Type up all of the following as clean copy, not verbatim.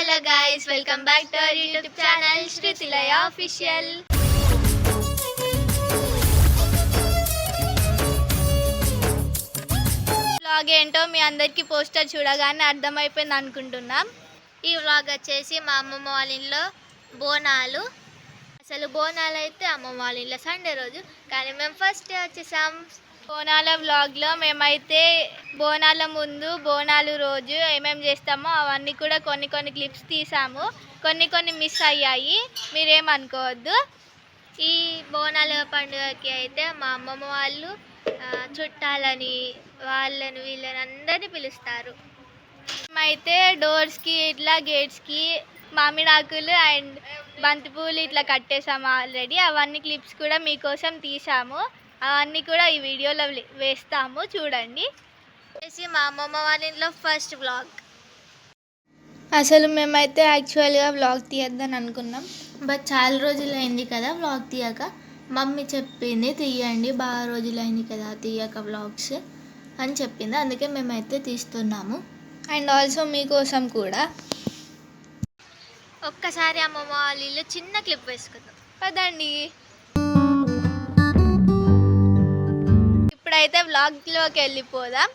Hello guys, welcome back to our YouTube channel Sritilaya official. Vlog ఏంటో మీ అందరికీ poster చూడగానే అర్థమైపోయింది అనుకుంటున్నాం. ఈ వ్లాగ్ వచ్చేసి మా అమ్మమ్మ వాళ్ళ ఇంట్లో బోనాలు. అసలు బోనాలు అయితే అమ్మమ్మ వాళ్ళ ఇంట్లో సండే రోజు, కానీ మేము ఫస్ట్ వచ్చేసాం. బోనాల వ్లాగ్లో మేమైతే బోనాల ముందు బోనాలు రోజు ఏమేమి చేస్తామో అవన్నీ కూడా కొన్ని క్లిప్స్ తీసాము. కొన్ని మిస్ అయ్యాయి, మీరేమనుకోవద్దు. ఈ బోనాల పండుగకి అయితే మా అమ్మమ్మ వాళ్ళు చుట్టాలని వాళ్ళని వీళ్ళని అందరినీ పిలుస్తారు. మేమైతే డోర్స్కి ఇట్లా గేట్స్కి మామిడాకులు అండ్ బంతిపూలు ఇట్లా కట్టేసాము ఆల్రెడీ. అవన్నీ క్లిప్స్ కూడా మీకోసం తీసాము, అవన్నీ కూడా ఈ వీడియోలో వేస్తాము, చూడండి. మా అమ్మమ్మ వాళ్ళ ఇంట్లో ఫస్ట్ వ్లాగ్. అసలు మేమైతే యాక్చువల్గా వ్లాగ్ తీయద్దని అనుకున్నాం, బట్ చాలా రోజులు అయింది కదా వ్లాగ్ తీయక. మమ్మీ చెప్పింది తీయండి, బాగా రోజులు అయింది కదా తీయక వ్లాగ్స్ అని చెప్పింది, అందుకే మేమైతే తీస్తున్నాము. అండ్ ఆల్సో మీకోసం కూడా. ఒక్కసారి అమ్మమ్మ వాళ్ళ ఇల్లు చిన్న క్లిప్ వేసుకుందాం పదండి. ఇప్పుడైతే వ్లాగ్లోకి వెళ్ళిపోదాం.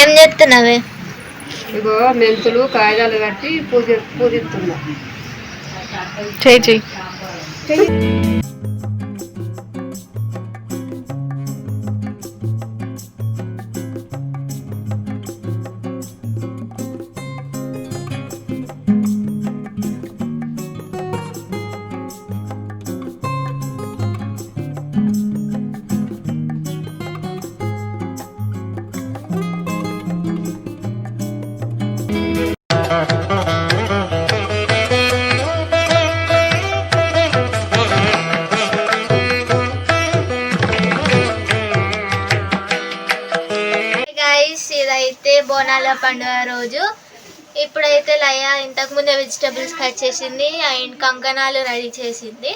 ఏం చేస్తున్నావే? ఇగో మెంతులు కాయలు కట్టి పూజిస్తున్నా. చెయ్యి ఇదైతే బోనాల పండుగ రోజు. ఇప్పుడైతే లయ ఇంతకుముందే వెజిటబుల్స్ కట్ చేసింది అండ్ కంకణాలు రెడీ చేసింది.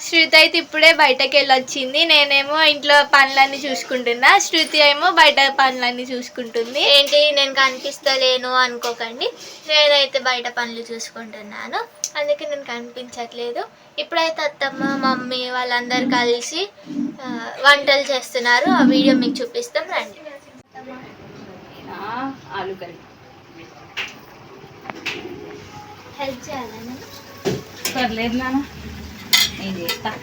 శృతి అయితే ఇప్పుడే బయటకు వెళ్ళొచ్చింది, నేనేమో ఇంట్లో పనులన్నీ చూసుకుంటున్నా, శృతి ఏమో బయట పనులన్నీ చూసుకుంటుంది. ఏంటి నేను కనిపిస్తలేను అనుకోకండి, నేనైతే బయట పనులు చూసుకుంటున్నాను, అందుకే నేను కనిపించట్లేదు. ఇప్పుడైతే అత్తమ్మ మమ్మీ వాళ్ళందరూ కలిసి వంటలు చేస్తున్నారు, ఆ వీడియో మీకు చూపిస్తాం, రండి. ఆలు కర్రీ హెల్ప్ చేయాలని పర్లేదు నాన్న, నేను చేస్తా.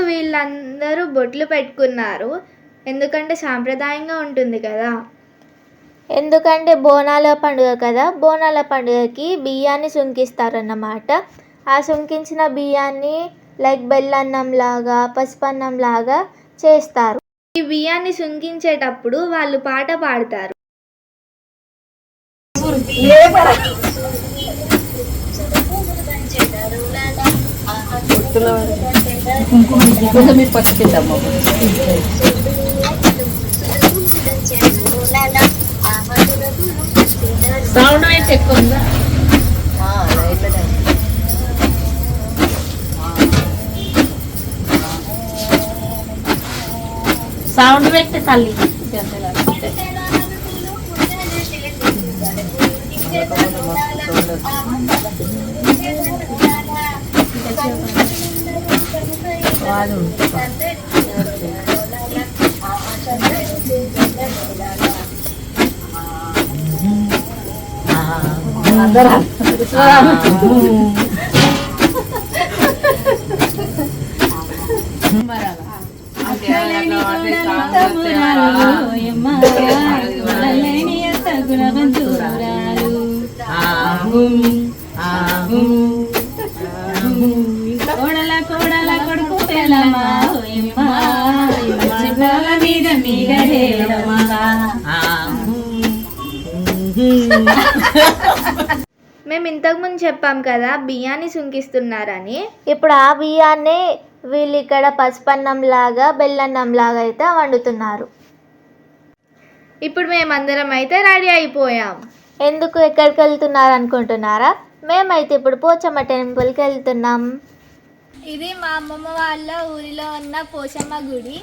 వీళ్ళందరూ బొట్లు పెట్టుకున్నారు, ఎందుకంటే సాంప్రదాయంగా ఉంటుంది కదా. ఎందుకంటే బోనాల పండుగ కదా, బోనాల పండుగకి బియ్యాన్ని సుంకిస్తారన్నమాట. ఆ సుంకించిన బియ్యాన్ని లైక్ బెల్లన్నం లాగా పసుపన్నం లాగా చేస్తారు. ఈ బియ్యాన్ని సుంకించేటప్పుడు వాళ్ళు పాట పాడతారు. సౌండ్ అయితే ఎక్కువ ఉందా? సౌండ్ పెట్టి తల్లి ఎల్లమ్మ ఓయమ్మ చిన్నాల మీద మీగడేలమ్మ. మేము ఇంతకుముందు చెప్పాం కదా బియ్యాన్ని సుంకిస్తున్నారని. ఇప్పుడు ఆ బియ్యాన్ని వీళ్ళు ఇక్కడ పసుపన్నం లాగా బెల్లన్నం లాగా అయితే వండుతున్నారు. ఇప్పుడు మేమందరం అయితే రెడీ అయిపోయాం. ఎందుకు ఎక్కడికి వెళ్తున్నారు అనుకుంటున్నారా? మేమైతే ఇప్పుడు పోచమ్మ టెంపుల్కి వెళ్తున్నాం. ఇది మా అమ్మమ్మ వాళ్ళ ఊరిలో ఉన్న పోచమ్మ గుడి.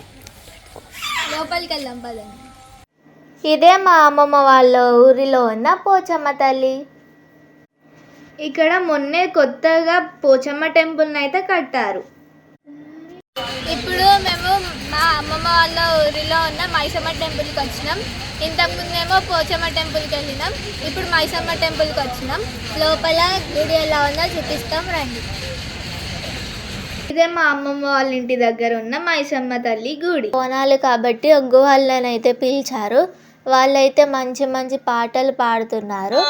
లోపలికి వెళ్దాం పదండి. ఇదే మా అమ్మమ్మ వాళ్ళ ఊరిలో ఉన్న పోచమ్మ తల్లి. ఇక్కడ మొన్నే కొత్తగా పోచమ్మ టెంపుల్ని అయితే కట్టారు. ఇప్పుడు మేము మా అమ్మమ్మ వాళ్ళ ఊరిలో ఉన్న మైసమ్మ టెంపుల్కి వచ్చినాం. ఇంతకుముందేమో పోచమ్మ టెంపుల్కి వెళ్ళినాం. ఇప్పుడు మైసమ్మ టెంపుల్కి వచ్చినాం. లోపల గుడి ఎలా ఉందో చూపిస్తాం రండి. ఇదే మా అమ్మమ్మ వాళ్ళ ఇంటి దగ్గర ఉన్న మైసమ్మ తల్లి గుడి. బోనాలు కాబట్టి ఒగ్గు వాళ్ళని అయితే పిలిచారు. వాళ్ళైతే మంచి మంచి పాటలు పాడుతున్నారు.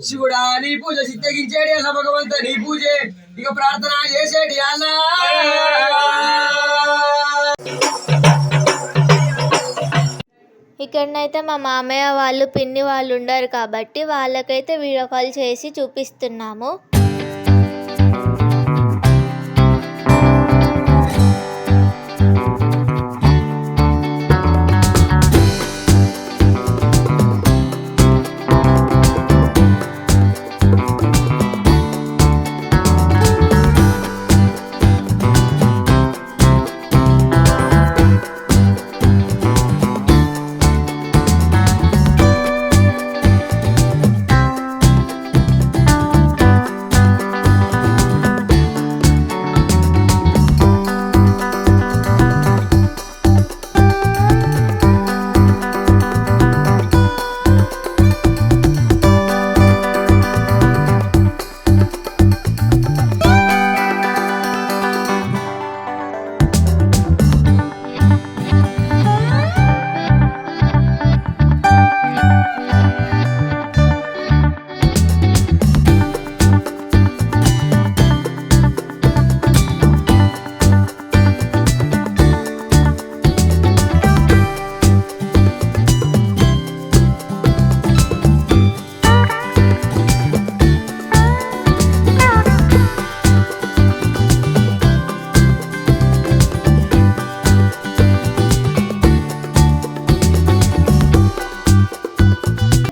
శివుడా నీ పూజ సిద్ధగించేడి అసలు భగవంత నీ పూజే ఇక ప్రార్థన చేసేటి అన్నా. ఇక్కడనైతే మా మామయ్య వాళ్ళు పిన్ని వాళ్ళు ఉండరు కాబట్టి వాళ్ళకైతే వీడియో కాల్ చేసి చూపిస్తున్నాము.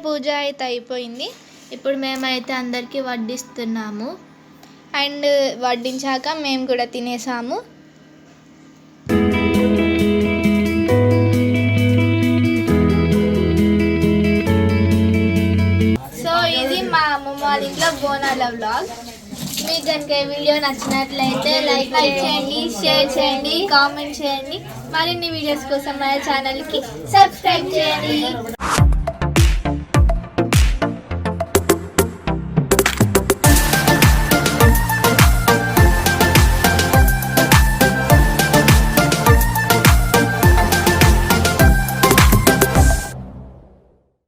పూజ అయితే అయిపోయింది. ఇప్పుడు మేమైతే అందరికీ వడ్డిస్తున్నాము. అండ్ వడ్డించాక మేము కూడా తినేసాము. సో ఇది మా అమ్మమ్మ వాళ్ళ ఇంట్లో బోనాల వ్లాగ్. మీకు కనుక ఈ వీడియో నచ్చినట్లయితే లైక్ చేయండి, షేర్ చేయండి, కామెంట్ చేయండి. మరిన్ని వీడియోస్ కోసం మన ఛానల్కి సబ్స్క్రైబ్ చేయండి.